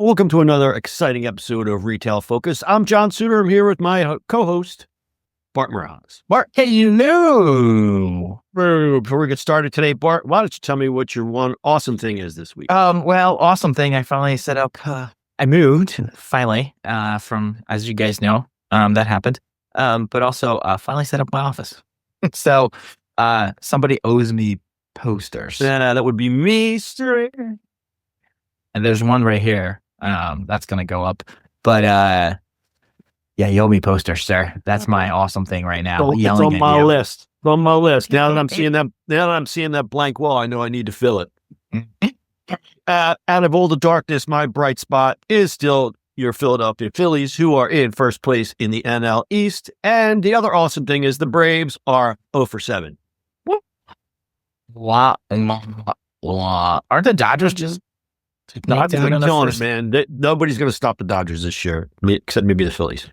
Welcome to another exciting episode of Retail Focus. I'm John Suder. I'm here with my co-host, Bart Mroz. Bart, Hello. before we get started today, Bart, why don't you tell me what your one awesome thing is this week? Awesome thing. I finally set up. I moved finally from, as you guys know, that happened. But also finally set up my office. So somebody owes me posters. That would be me, sir. And there's one right here. That's gonna go up. But yeah, you owe me posters, sir. That's my awesome thing right now. It's on my list. It's on my list. Now that I'm seeing that blank wall, I know I need to fill it. Out of all the darkness, my bright spot is still your Philadelphia Phillies, who are in first place in the NL East. And the other awesome thing is the Braves are 0 for 7. Wow. Aren't the Dodgers just Not killing it, man. Nobody's going to stop the Dodgers this year, except maybe the Phillies.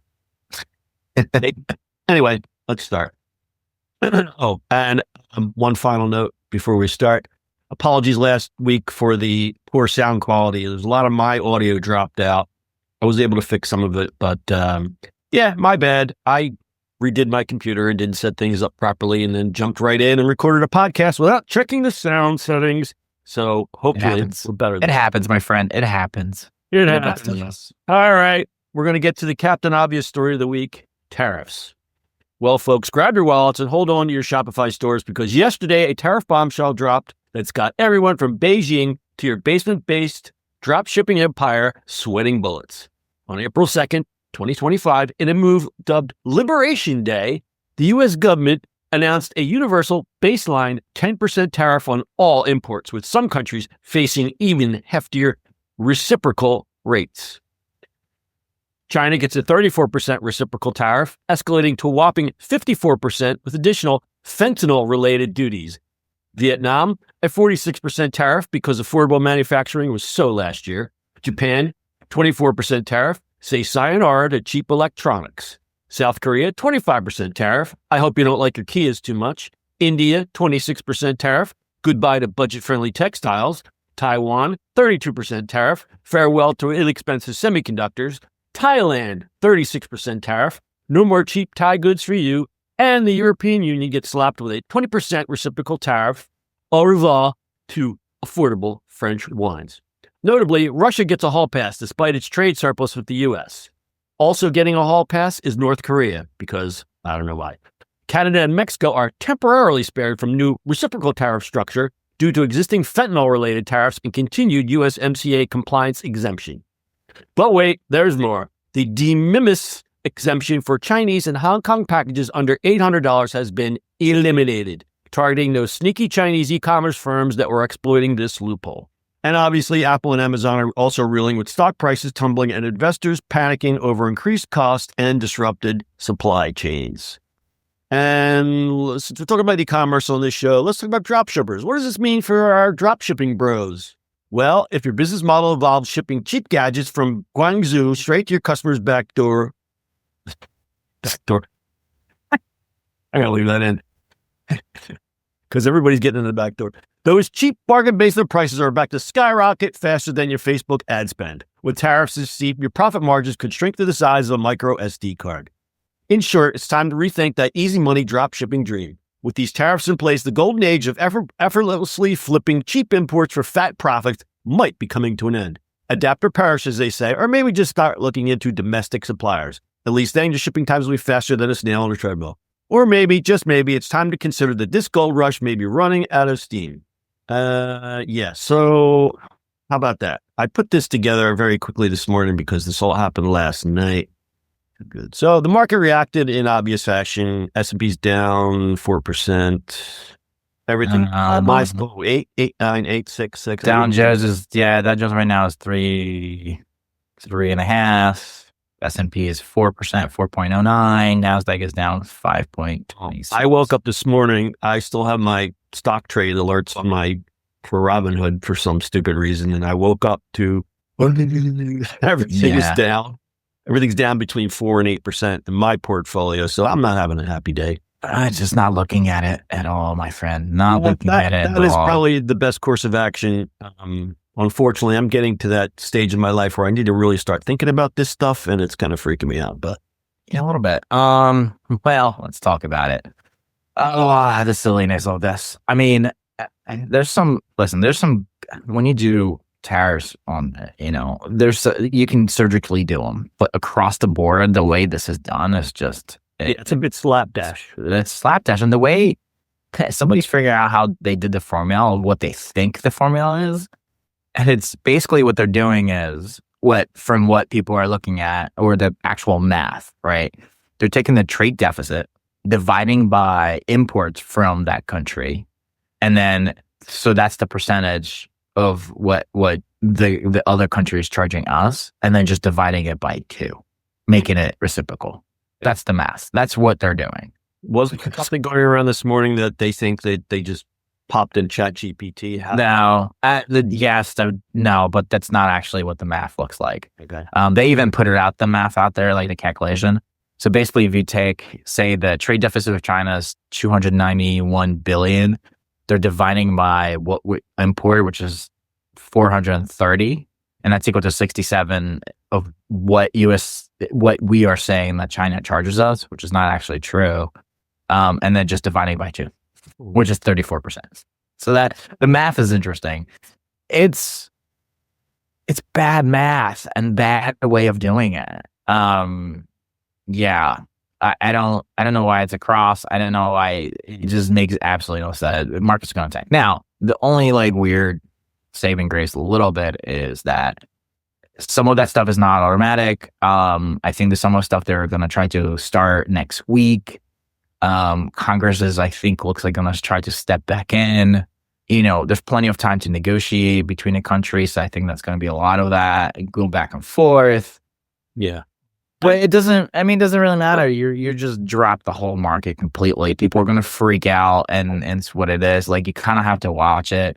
Anyway, let's start. And one final note before we start. Apologies last week for the poor sound quality. There's a lot of my audio dropped out. I was able to fix some of it, but yeah, my bad. I redid my computer and didn't set things up properly and then jumped right in and recorded a podcast without checking the sound settings. So hopefully it's better. It happens, my friend. It happens. It happens. All right. We're going to get to the Captain Obvious story of the week, tariffs. Well, folks, grab your wallets and hold on to your Shopify stores because yesterday a tariff bombshell dropped that's got everyone from Beijing to your basement-based drop shipping empire sweating bullets. On April 2nd, 2025, in a move dubbed Liberation Day, the U.S. government announced a universal baseline 10% tariff on all imports, with some countries facing even heftier reciprocal rates. China gets a 34% reciprocal tariff, escalating to a whopping 54% with additional fentanyl-related duties. Vietnam, a 46% tariff because affordable manufacturing was so last year. Japan, 24% tariff, say sayonara to cheap electronics. South Korea, 25% tariff. I hope you don't like your Kias too much. India, 26% tariff. Goodbye to budget-friendly textiles. Taiwan, 32% tariff. Farewell to inexpensive semiconductors. Thailand, 36% tariff. No more cheap Thai goods for you. And the European Union gets slapped with a 20% reciprocal tariff. Au revoir to affordable French wines. Notably, Russia gets a hall pass despite its trade surplus with the U.S. Also getting a hall pass is North Korea, because I don't know why. Canada and Mexico are temporarily spared from new reciprocal tariff structure due to existing fentanyl-related tariffs and continued USMCA compliance exemption. But wait, there's more. The de minimis exemption for Chinese and Hong Kong packages under $800 has been eliminated, targeting those sneaky Chinese e-commerce firms that were exploiting this loophole. And obviously, Apple and Amazon are also reeling with stock prices tumbling and investors panicking over increased costs and disrupted supply chains. And to talk about e-commerce on this show, let's talk about dropshippers. What does this mean for our dropshipping bros? Well, if your business model involves shipping cheap gadgets from Guangzhou straight to your customer's back door, I gotta leave that in because everybody's getting in the back door. Those cheap bargain basement prices are about to skyrocket faster than your Facebook ad spend. With tariffs this steep, your profit margins could shrink to the size of a micro SD card. In short, it's time to rethink that easy money drop shipping dream. With these tariffs in place, the golden age of effortlessly flipping cheap imports for fat profits might be coming to an end. Adapt or perish, as they say, or maybe just start looking into domestic suppliers. At least then your shipping times will be faster than a snail on a treadmill. Or maybe, just maybe, it's time to consider that this gold rush may be running out of steam. So how about that? I put this together very quickly this morning because this all happened last night. Good. So the market reacted in obvious fashion. S&P's down 4%. Everything. My 8, 9, 8, 6, 6. Dow Jones is, Dow Jones right now is 3.5. S&P is 4%, 4.09. NASDAQ is down 5.26. I woke up this morning. I still have my stock trade alerts on for Robinhood for some stupid reason. And I woke up to everything is down. Everything's down between 4 and 8% in my portfolio. So I'm not having a happy day. I'm just not looking at it at all, my friend. Not looking at it at all. That is probably the best course of action. unfortunately, I'm getting to that stage in my life where I need to really start thinking about this stuff, and it's kind of freaking me out. But Yeah, a little bit. Well, let's talk about it. Oh, the silliness of this. I mean, there's some, when you do tariffs on, you can surgically do them, but across the board, the way this is done is just, it's a bit slapdash. It's slapdash. And the way somebody's figuring out how they did the formula, what they think the formula is. And it's basically what they're doing is from what people are looking at, or the actual math, right? They're taking the trade deficit, dividing by imports from that country. And then, so that's the percentage of what the other country is charging us, and then just dividing it by 2, making it reciprocal. That's the math. That's what they're doing. Wasn't something going around this morning that they think that they just popped in ChatGPT? No, but that's not actually what the math looks like. Okay. They even put the math out there, like the calculation. So basically, if you take, say, the trade deficit of China is 291 billion, they're dividing by what we import, which is 430, and that's equal to 67 of what we are saying that China charges us, which is not actually true. And then just dividing by 2, which is 34%. So that the math is interesting. It's bad math and bad way of doing it. Yeah, I don't know why it's a cross. I don't know why it just makes absolutely no sense. The market's going to tank. Now, the only weird saving grace a little bit is that some of that stuff is not automatic. I think there's some of the stuff they're going to try to start next week. Congress is, I think, looks like going to try to step back in. There's plenty of time to negotiate between the countries. So I think that's going to be a lot of that, go back and forth. Yeah. But it doesn't really matter. You just drop the whole market completely. People are going to freak out, and it's what it is. You kind of have to watch it.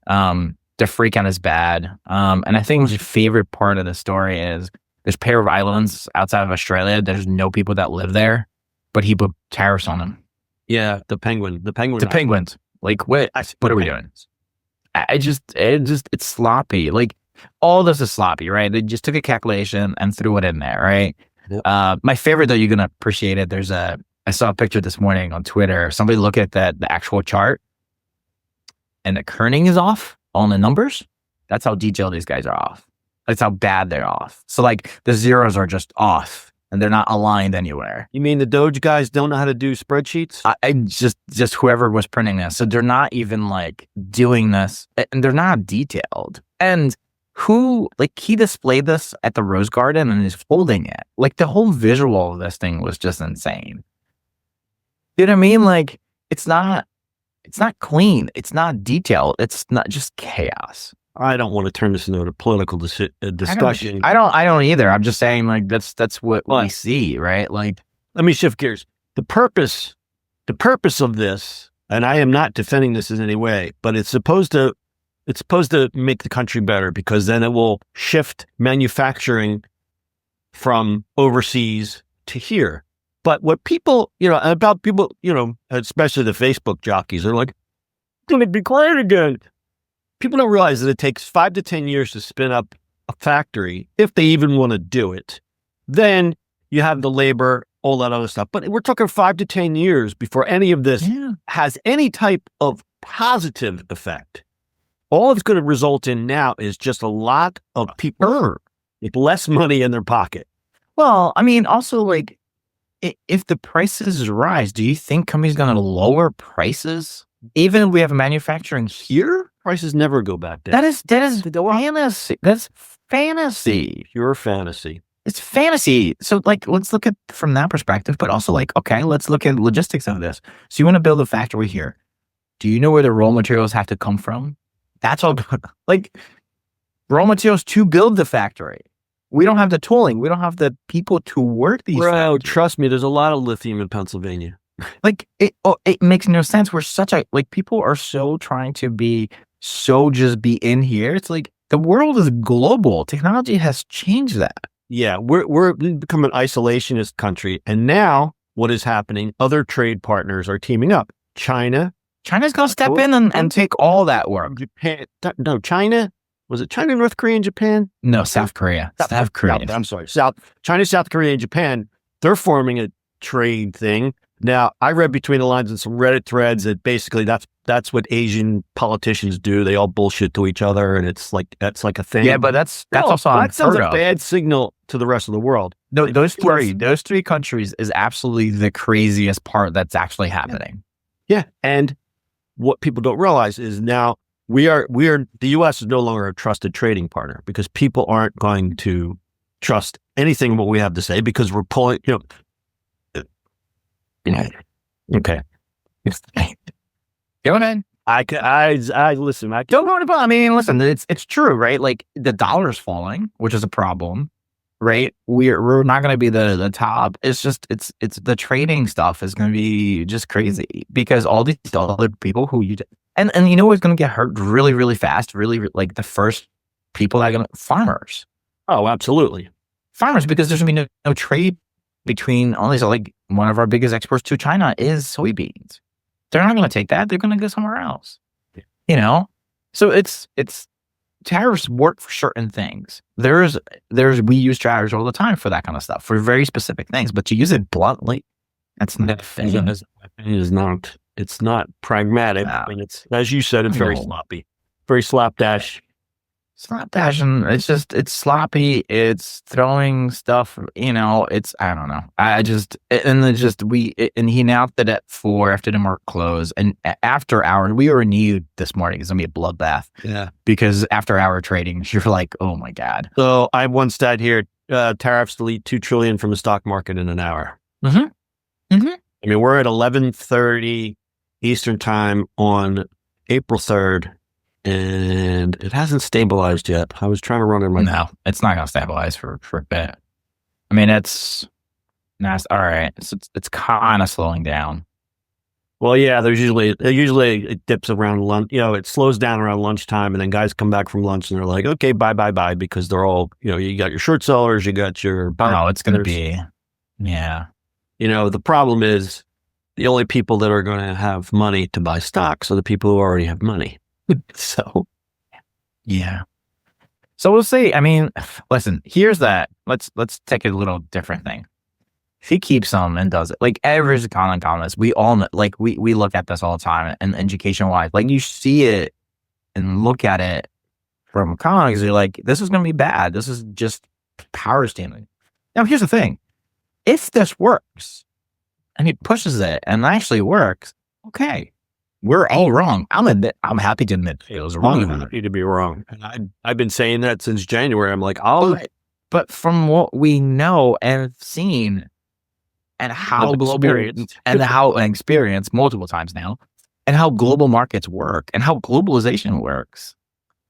The freak out is bad. And I think my favorite part of the story is there's a pair of islands outside of Australia. There's no people that live there, but he put tariffs on them. Yeah, the penguins. What are we doing? It's sloppy. All this is sloppy, right? They just took a calculation and threw it in there, right? Yep. My favorite, though, you're going to appreciate it. I saw a picture this morning on Twitter. Somebody look at the actual chart, and the kerning is off on the numbers. That's how detailed these guys are off. That's how bad they're off. So the zeros are just off, and they're not aligned anywhere. You mean the Doge guys don't know how to do spreadsheets? I just whoever was printing this. So they're not even doing this, and they're not detailed. And he displayed this at the Rose Garden and is holding it. The whole visual of this thing was just insane. You know what I mean? It's not clean. It's not detailed. It's not just chaos. I don't want to turn this into a political discussion. I don't either. I'm just saying that's what we see, right? Let me shift gears. The purpose of this, and I am not defending this in any way, but it's supposed to make the country better, because then it will shift manufacturing from overseas to here. But what people, especially the Facebook jockeys, are like, it's going to be quiet again. People don't realize that it takes 5 to 10 years to spin up a factory, if they even want to do it. Then you have the labor, all that other stuff. But we're talking 5 to 10 years before any of this has any type of positive effect. All it's going to result in now is just a lot of people with less money in their pocket. Well, also if the prices rise, do you think companies going to lower prices even if we have manufacturing here? Prices never go back down. That is fantasy. That's fantasy. Pure fantasy. It's fantasy. So let's look at from that perspective, but also okay, let's look at logistics of this. So you want to build a factory here. Do you know where the raw materials have to come from? That's all raw materials to build the factory. We don't have the tooling. We don't have the people to work these. Bro, trust me, there's a lot of lithium in Pennsylvania. It makes no sense. We're such a people are so trying to be just be in here. It's the world is global. Technology has changed that. Yeah, we're become an isolationist country, and now what is happening? Other trade partners are teaming up. China's going to step in and take all that work. Japan, no, China was it China, North Korea, and Japan? No, South Korea. South Korea. I'm sorry. China, South Korea, and Japan, they're forming a trade thing. Now, I read between the lines in some Reddit threads that basically that's what Asian politicians do. They all bullshit to each other, and that's like a thing. Yeah, but that's also that sounds unheard a of. bad signal to the rest of the world. No, those three countries is absolutely the craziest part that's actually happening. Yeah, and what people don't realize is now we are the U.S. is no longer a trusted trading partner because people aren't going to trust anything what we have to say because we're pulling. Okay. Go ahead. I listen. I mean, listen. It's true, right? Like the dollar's falling, which is a problem, right? We're not going to be the top. It's just it's the trading stuff is going to be just crazy because all these other people who and you know what's going to get hurt really really fast, really like the first people that are going to farmers. Oh, absolutely, farmers because there's going to be no trade between all these. Like one of our biggest exports to China is soybeans. They're not going to take that. They're going to go somewhere else. Yeah. So it's tariffs work for certain things. We use tariffs all the time for that kind of stuff for very specific things, but to use it bluntly, that's not a thing. It's not pragmatic. No. I mean, it's as you said, it's very sloppy, very slapdash. Slapdash, it's sloppy. It's throwing stuff, it's, I don't know. He announced it at 4 after the market close. And after hours, we were renewed this morning. It's going to be a bloodbath. Yeah. Because after hour trading, you're like, oh my God. So I have one stat here, tariffs delete $2 trillion from the stock market in an hour. Mm-hmm. Mm-hmm. I mean, we're at 11:30 Eastern time on April 3rd. And it hasn't stabilized yet. I was trying to run in my... No, it's not going to stabilize for a bit. I mean, it's all right. It's kind of slowing down. Well, yeah, usually it dips around lunch. It slows down around lunchtime, and then guys come back from lunch and they're like, okay, bye, because they're all, you got your short sellers, you got your... No, it's going to be, yeah. The problem is the only people that are going to have money to buy stocks are the people who already have money. So, yeah. So we'll see. I mean, listen, here's that. Let's take a little different thing. If he keeps them and does it, like every economist, we all know, like we look at this all the time and education wise, like you see it and look at it from economics, you're like, this is going to be bad. This is just power stealing. Now, here's the thing. If this works and he pushes it and actually works, okay. We're all wrong. I'm happy to admit it was wrong. I'm happy to be wrong. And I've been saying that since January. I'm like, but from what we know and have seen and how experienced multiple times now and how global markets work and how globalization works,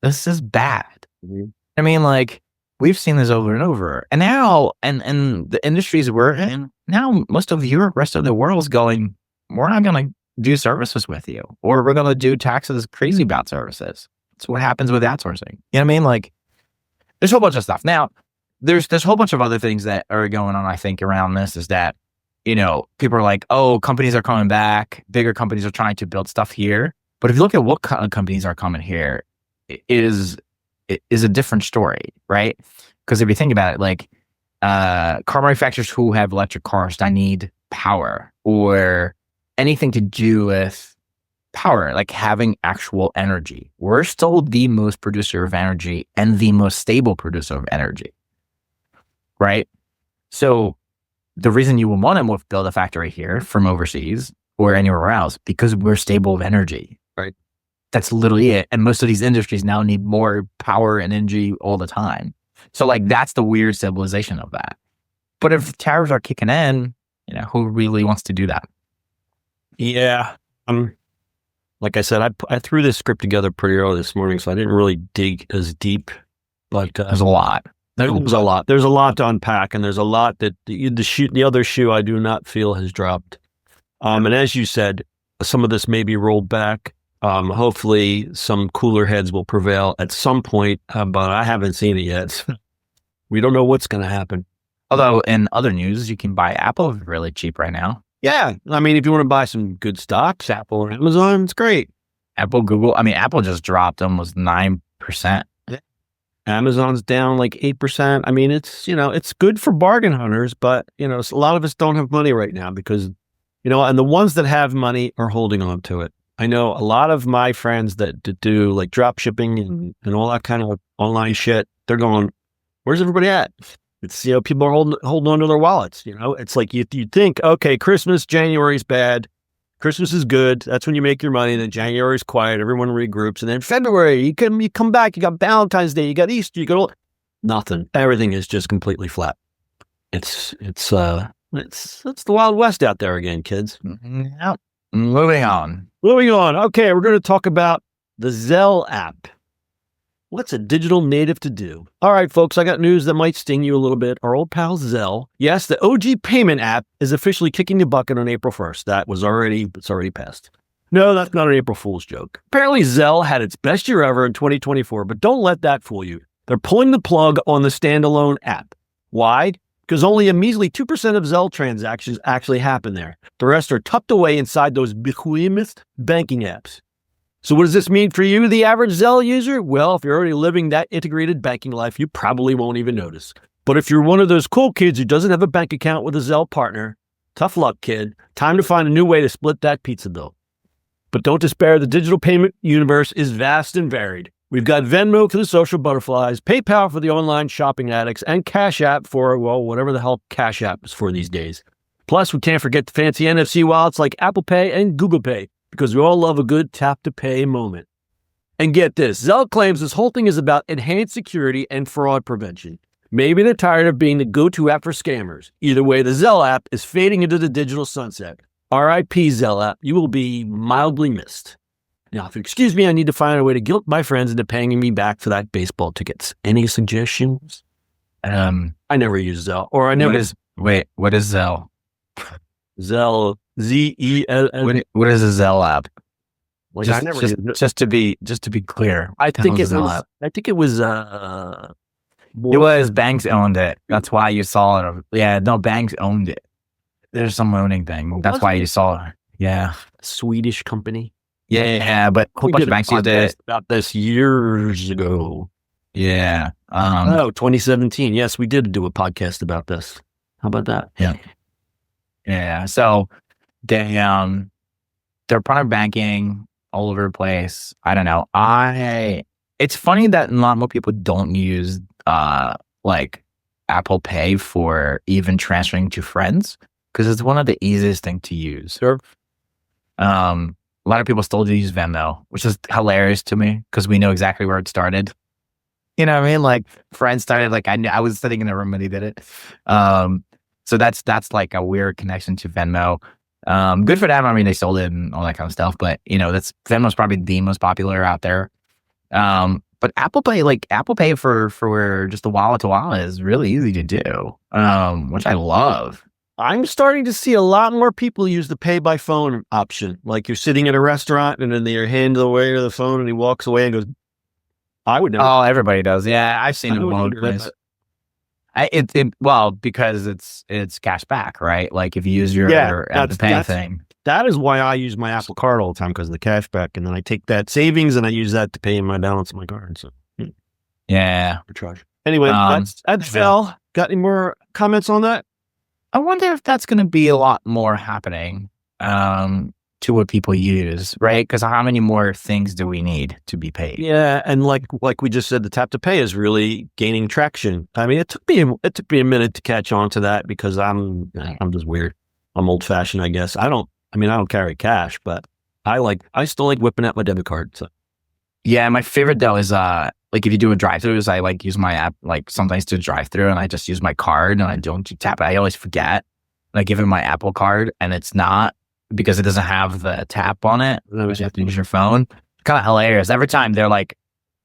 this is bad. Mm-hmm. I mean, like we've seen this over and over and now, and the industries we're in now, most of Europe, rest of the world is going, we're not going to do services with you, or we're going to do taxes crazy about services. That's what happens with outsourcing. You know what I mean? Like there's a whole bunch of stuff. Now there's a whole bunch of other things that are going on. I think around this is that, people are like, oh, companies are coming back. Bigger companies are trying to build stuff here. But if you look at what kind of companies are coming here, it is a different story, right? Because if you think about it, like car manufacturers who have electric cars that need power or anything to do with power, like having actual energy. We're still the most producer of energy and the most stable producer of energy, right? So the reason you would want to build a factory here from overseas or anywhere else, because we're stable of energy, right? That's literally it. And most of these industries now need more power and energy all the time. So like, that's the weird civilization of that. But if tariffs are kicking in, who really wants to do that? Yeah. Like I said, I threw this script together pretty early this morning, so I didn't really dig as deep, but there's a lot. There's a lot. There's a lot to unpack, and there's a lot that the other shoe I do not feel has dropped. And as you said, some of this may be rolled back. Hopefully some cooler heads will prevail at some point, but I haven't seen it yet. We don't know what's going to happen. Although in other news, you can buy Apple really cheap right now. Yeah. I mean, if you want to buy some good stocks, Apple or Amazon, it's great. Apple, Google. I mean, Apple just dropped almost 9%. Amazon's down like 8%. I mean, it's, it's good for bargain hunters, but, a lot of us don't have money right now because, and the ones that have money are holding on to it. I know a lot of my friends that do like drop shipping and all that kind of online shit. They're going, where's everybody at? It's, people are holding on to their wallets. It's like you think, okay, Christmas, January's bad. Christmas is good. That's when you make your money. Then January's quiet. Everyone regroups. And then February, you come back. You got Valentine's Day. You got Easter. You got nothing. Everything is just completely flat. It's the Wild West out there again, kids. Yep. Moving on. Okay, we're going to talk about the Zelle app. What's a digital native to do? All right, folks, I got news that might sting you a little bit. Our old pal Zelle, yes, the OG payment app is officially kicking the bucket on April 1st. It's already passed. No, that's not an April Fool's joke. Apparently, Zelle had its best year ever in 2024, but don't let that fool you. They're pulling the plug on the standalone app. Why? Because only a measly 2% of Zelle transactions actually happen there. The rest are tucked away inside those behemoth banking apps. So what does this mean for you, the average Zelle user? Well, if you're already living that integrated banking life, you probably won't even notice. But if you're one of those cool kids who doesn't have a bank account with a Zelle partner, tough luck, kid. Time to find a new way to split that pizza bill. But don't despair, the digital payment universe is vast and varied. We've got Venmo for the social butterflies, PayPal for the online shopping addicts, and Cash App for, well, whatever the hell Cash App is for these days. Plus, we can't forget the fancy NFC wallets like Apple Pay and Google Pay, because we all love a good tap-to-pay moment. And get this, Zelle claims this whole thing is about enhanced security and fraud prevention. Maybe they're tired of being the go-to app for scammers. Either way, the Zelle app is fading into the digital sunset. R.I.P. Zelle app, you will be mildly missed. Now, if you excuse me, I need to find a way to guilt my friends into paying me back for that baseball tickets. Any suggestions? I never use Zelle, or I never. What is Zelle? Zelle, Z-E-L-L. What is a Zelle app? Like, I never just to be clear. I think it was it was banks owned it. That's why you saw it. Yeah, no, banks owned it. There's some owning thing. That's why you saw it. Yeah. Swedish company. Yeah, but a whole bunch of banks used it. About this years ago. Yeah. 2017. Yes, we did do a podcast about this. How about that? Yeah. Yeah. So they're product banking all over the place. I don't know. It's funny that not more people don't use like Apple Pay for even transferring to friends, because it's one of the easiest things to use. Sure. A lot of people still do use Venmo, which is hilarious to me because we know exactly where it started. You know what I mean? Like, friends started, like, I was sitting in the room when he did it. So that's like a weird connection to Venmo. Good for them. I mean, they sold it and all that kind of stuff, but Venmo's probably the most popular out there. But Apple Pay for just the wallet to wallet is really easy to do, which I love. I'm starting to see a lot more people use the pay by phone option. Like, you're sitting at a restaurant and then they hand the waiter the phone and he walks away and goes, I would know. Oh, everybody does. Yeah, I've seen it one place. Well, because it's cash back, right? Like, if you use your Apple Pay thing. That is why I use my Apple Card all the time, because of the cash back. And then I take that savings and I use that to pay my balance on my card. So, yeah. Anyway, that's Zelle. Got any more comments on that? I wonder if that's going to be a lot more happening to what people use, right? Because how many more things do we need to be paid? Yeah, and like we just said, the tap to pay is really gaining traction. I mean, it took me a minute to catch on to that because I'm just weird. I'm old fashioned, I guess. I don't carry cash, but I still like whipping out my debit card. So. Yeah, my favorite though is like if you do a drive-through, I like use my app like sometimes to drive through, and I just use my card and I don't tap it. I always forget. And I give him my Apple Card, and it's not because it doesn't have the tap on it. You have to use your phone. It's kind of hilarious. Every time they're like,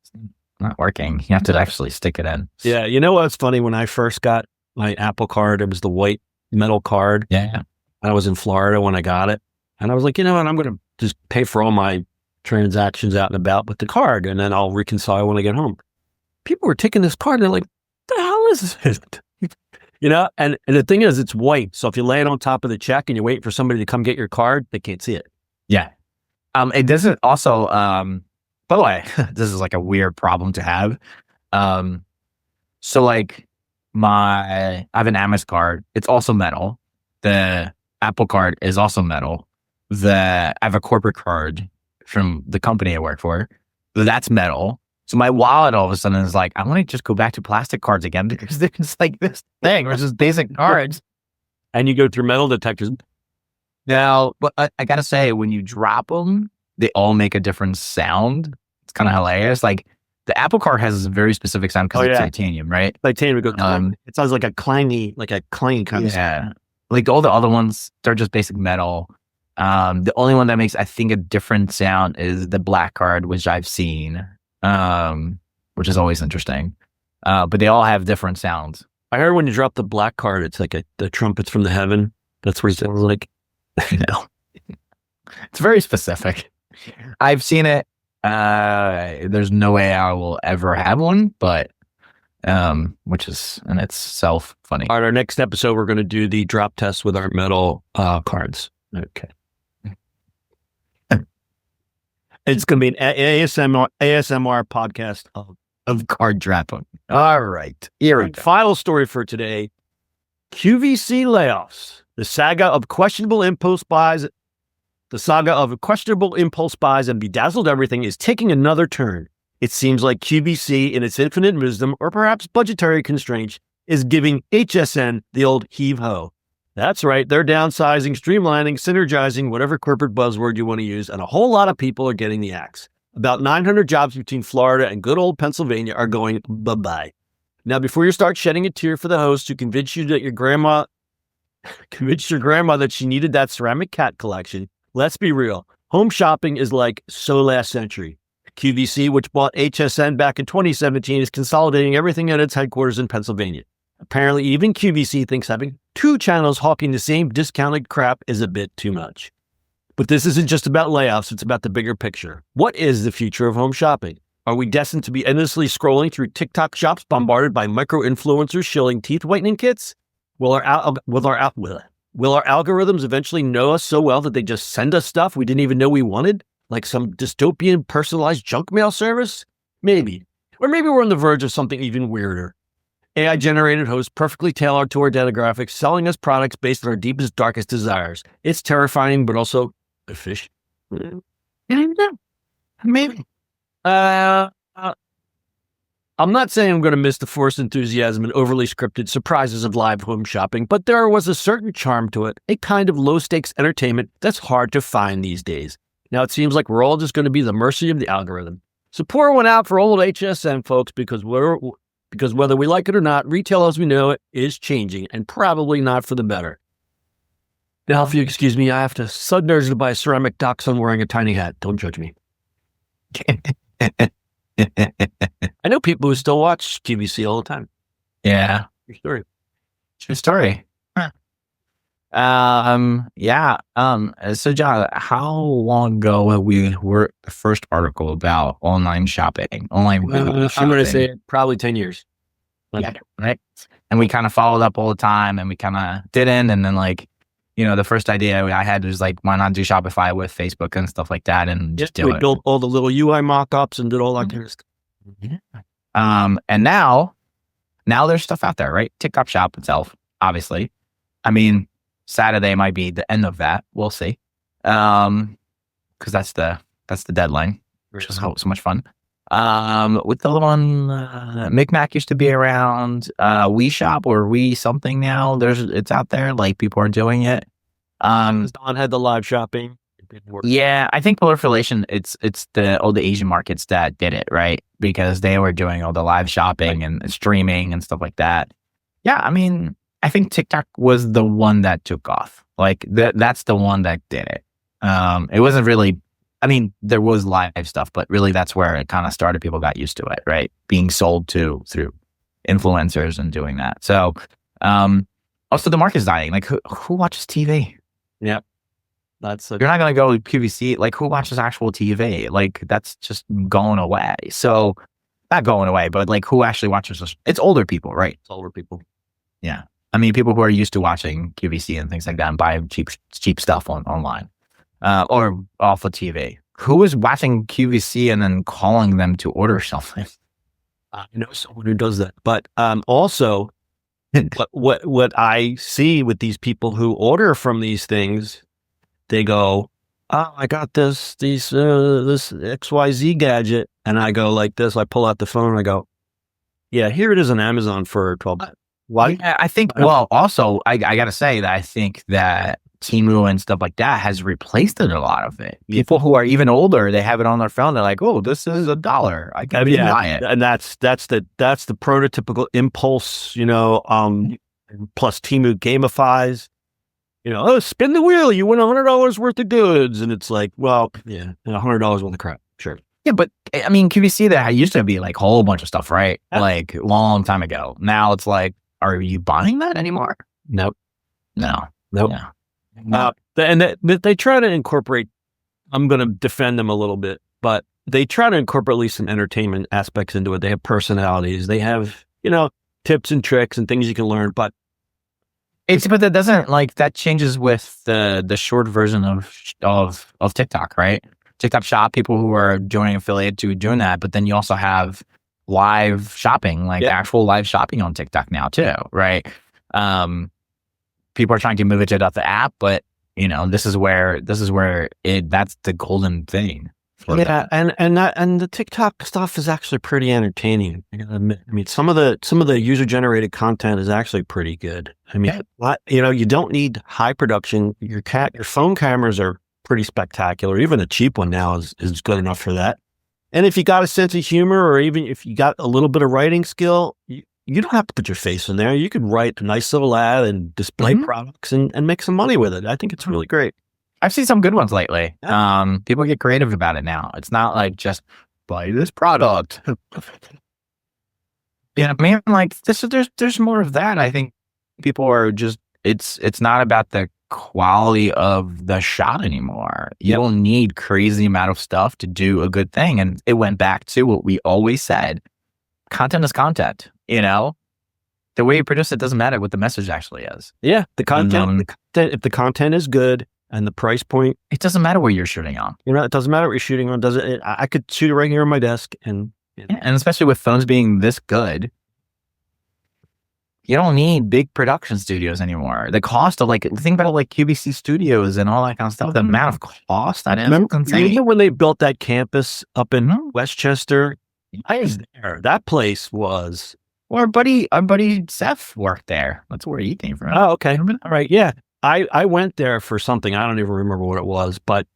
it's not working. You have to actually stick it in. Yeah, you know what's funny? When I first got my Apple Card, it was the white metal card. Yeah, I was in Florida when I got it, and I was like, you know what? I'm going to just pay for all my transactions out and about with the card, and then I'll reconcile when I get home. People were taking this card and they're like, what the hell is this? And the thing is, it's white. So if you lay it on top of the check and you wait for somebody to come get your card, they can't see it. Yeah. It doesn't also, by the way, this is like a weird problem to have. So like I have an Amex card. It's also metal. The Apple card is also metal. I have a corporate card from the company I work for. That's metal. So my wallet all of a sudden is like, I want to just go back to plastic cards again because there's like this thing, which is basic cards. And you go through metal detectors. Now, but I gotta say, when you drop them, they all make a different sound. It's kind of hilarious. Like the Apple card has a very specific sound because it's titanium, right? Titanium would go. It sounds like a clangy kind of sound. Yeah. Like all the other ones, they're just basic metal. The only one that makes, I think, a different sound is the black card, which I've seen, which is always interesting. But they all have different sounds. I heard when you drop the black card, it's like the trumpets from the heaven. That's where it sounds like. No. It's very specific. I've seen it. There's no way I will ever have one, but which is in itself funny. All right, our next episode, we're going to do the drop test with our metal cards. Okay. It's going to be an ASMR podcast of card dropping. All right. Here we go. Final story for today. QVC Layoffs. The saga of questionable impulse buys and bedazzled everything is taking another turn. It seems like QVC, in its infinite wisdom, or perhaps budgetary constraints, is giving HSN the old heave-ho. That's right, they're downsizing, streamlining, synergizing, whatever corporate buzzword you want to use, and a whole lot of people are getting the axe. About 900 jobs between Florida and good old Pennsylvania are going bye-bye. Now, before you start shedding a tear for the host who convinced your grandma that she needed that ceramic cat collection, let's be real. Home shopping is like so last century. QVC, which bought HSN back in 2017, is consolidating everything at its headquarters in Pennsylvania. Apparently, even QVC thinks having two channels hawking the same discounted crap is a bit too much. But this isn't just about layoffs, it's about the bigger picture. What is the future of home shopping? Are we destined to be endlessly scrolling through TikTok shops bombarded by micro-influencers shilling teeth whitening kits? Will our algorithms eventually know us so well that they just send us stuff we didn't even know we wanted? Like some dystopian personalized junk mail service? Maybe. Or maybe we're on the verge of something even weirder. AI-generated hosts perfectly tailored to our demographics, selling us products based on our deepest, darkest desires. It's terrifying, but also efficient. Maybe. I'm not saying I'm going to miss the forced enthusiasm and overly scripted surprises of live home shopping, but there was a certain charm to it, a kind of low-stakes entertainment that's hard to find these days. Now it seems like we're all just going to be the mercy of the algorithm. So pour one out for old HSN, folks, because whether we like it or not, retail as we know it is changing, and probably not for the better. Now, if you excuse me, I have to suddenly to buy a ceramic dachshund wearing a tiny hat. Don't judge me. I know people who still watch QVC all the time. Yeah. True story. True story. Huh. Yeah. So John, how long ago were the first article about online shopping? I'm going to say probably 10 years. Yeah. Right. And we kind of followed up all the time and we kind of didn't. And then the first idea I had was like, why not do Shopify with Facebook and stuff like that? And just do it. We built all the little UI mock-ups and did all that kind of stuff. Yeah. And now there's stuff out there, right? TikTok Shop itself, obviously. I mean, Saturday might be the end of that. We'll see. Because that's the deadline, which is so much fun. With the other one, Micmac used to be around. We Shop or We something now. It's out there. Like people are doing it. Don had the live shopping. Yeah, I think proliferation. It's all the Asian markets that did it, right? Because they were doing all the live shopping and streaming and stuff like that. Yeah, I mean, I think TikTok was the one that took off. Like that's the one that did it. It wasn't really. I mean, there was live stuff, but really that's where it kind of started. People got used to it, right? Being sold to through influencers and doing that. So, also the market's dying. Like who watches TV? Yeah. You're not going to go to QVC. Like who watches actual TV? Like that's just going away. So not going away, but like who actually watches this? It's older people, right? It's older people. Yeah. I mean, people who are used to watching QVC and things like that and buying cheap stuff online. Or off of TV. Who is watching QVC and then calling them to order something? I know someone who does that, but also what I see with these people who order from these things, they go, "Oh, I got this XYZ gadget," and I go like this. I pull out the phone and I go, "Yeah, here it is on Amazon for 12 bucks." Why? Yeah, I think. Well, also, I got to say that I think that Temu and stuff like that has replaced it, a lot of it. People who are even older, they have it on their phone. They're like, "Oh, this is $1. I can buy it." And that's the prototypical impulse, plus Temu gamifies, oh, spin the wheel, you win $100 worth of goods. And it's like, well, yeah, $100 worth of crap. Sure. Yeah, but I mean, QVC, that used to be like a whole bunch of stuff, right? Yeah. Like long time ago. Now it's like, are you buying that anymore? Nope. No. Yeah. And they try to incorporate, I'm going to defend them a little bit, but they try to incorporate at least some entertainment aspects into it. They have personalities. They have, tips and tricks and things you can learn, but that doesn't, like, that changes with the short version of TikTok, right? TikTok Shop, people who are joining affiliate to doing that, but then you also have live shopping, like actual live shopping on TikTok now too, right? People are trying to move it to the app, but this is where that's the golden thing. Yeah, and the TikTok stuff is actually pretty entertaining. I gotta admit. I mean, some of the user generated content is actually pretty good. I mean, you don't need high production. Your phone cameras are pretty spectacular. Even a cheap one now is good enough for that. And if you got a sense of humor, or even if you got a little bit of writing skill, you don't have to put your face in there. You could write a nice little ad and display products and make some money with it. I think it's really great. I've seen some good ones lately. Yeah. People get creative about it now. It's not like just buy this product. Yeah, man, like there's more of that. I think people are just, it's not about the quality of the shot anymore. You don't need crazy amount of stuff to do a good thing. And it went back to what we always said. Content is content, The way you produce it doesn't matter what the message actually is. Yeah, the content, if the content is good, and the price point, it doesn't matter what you're shooting on. It doesn't matter what you're shooting on. Does it? I could shoot it right here on my desk, and especially with phones being this good, you don't need big production studios anymore. The cost of think about QVC studios and all that kind of stuff. The amount of cost that is. Remember when they built that campus up in Westchester? I was there. That place was. Well, our buddy Seth worked there. That's where he came from. Oh, okay. All right. Yeah. I went there for something. I don't even remember what it was, but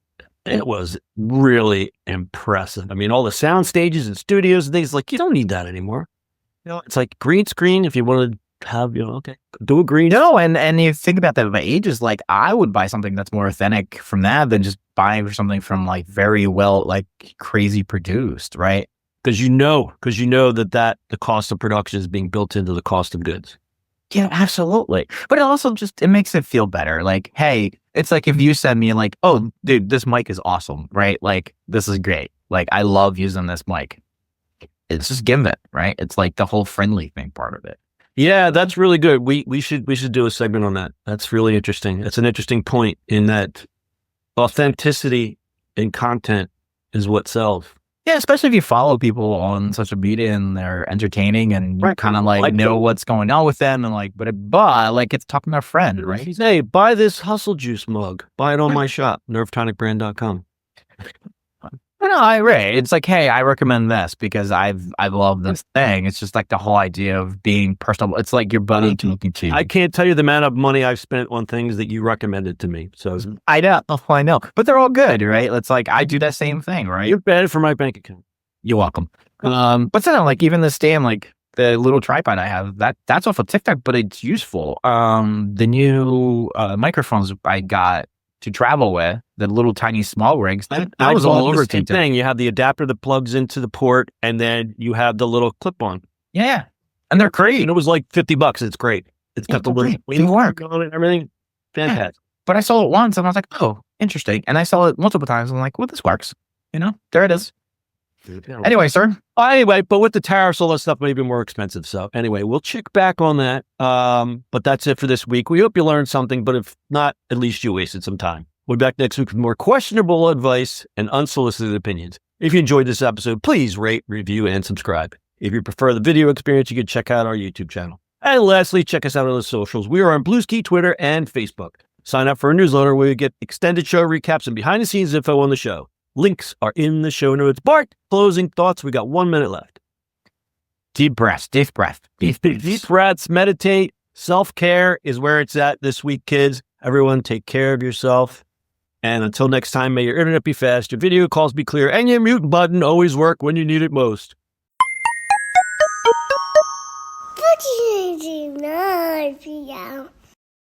it was really impressive. I mean, all the sound stages and studios and things, you don't need that anymore. It's like green screen if you want to have, do a green. No, and you think about that of ages, I would buy something that's more authentic from that than just buying something from very well, crazy produced, right? Because you know that the cost of production is being built into the cost of goods. Yeah, absolutely. But it also it makes it feel better. Hey, it's if you send me oh, dude, this mic is awesome, right? This is great. I love using this mic. It's just give it, right? It's the whole friendly thing part of it. Yeah, that's really good. We should do a segment on that. That's really interesting. That's an interesting point in that authenticity in content is what sells. Yeah, especially if you follow people on social media and they're entertaining and you kind of know what's going on with them and but it's talking to a friend, right? Hey, buy this Hustle Juice mug. Buy it on my shop, nervetonicbrand.com. No, I agree. It's hey, I recommend this because I love this thing. It's just the whole idea of being personal. It's your buddy talking to you. I can't tell you the amount of money I've spent on things that you recommended to me. So I know, but they're all good, right? It's I do that same thing, right? You're bad for my bank account. You're welcome. But then even the stand, the little tripod I have, that's off of TikTok, but it's useful. The new microphones I got to travel with, the little tiny small rigs, that was all over the same thing. You have the adapter that plugs into the port, and then you have the little clip on. Yeah, and they're great. And it was $50. It's great. It's got the little work on it and everything. Fantastic. Yeah. But I saw it once, and I was oh, interesting. And I saw it multiple times. And I'm well, this works. There it is. Anyway, sir. Anyway, but with the tariffs, all that stuff may be more expensive. So anyway, we'll check back on that. But that's it for this week. We hope you learned something, but if not, at least you wasted some time. We'll be back next week with more questionable advice and unsolicited opinions. If you enjoyed this episode, please rate, review, and subscribe. If you prefer the video experience, you can check out our YouTube channel. And lastly, check us out on the socials. We are on Bluesky, Twitter, and Facebook. Sign up for a newsletter where you get extended show recaps and behind-the-scenes info on the show. Links are in the show notes. Bart, closing thoughts. We got 1 minute left. Deep breaths, deep breath. Deep breaths, meditate. Self-care is where it's at this week, kids. Everyone take care of yourself. And until next time, may your internet be fast, your video calls be clear, and your mute button always work when you need it most. What do you do now?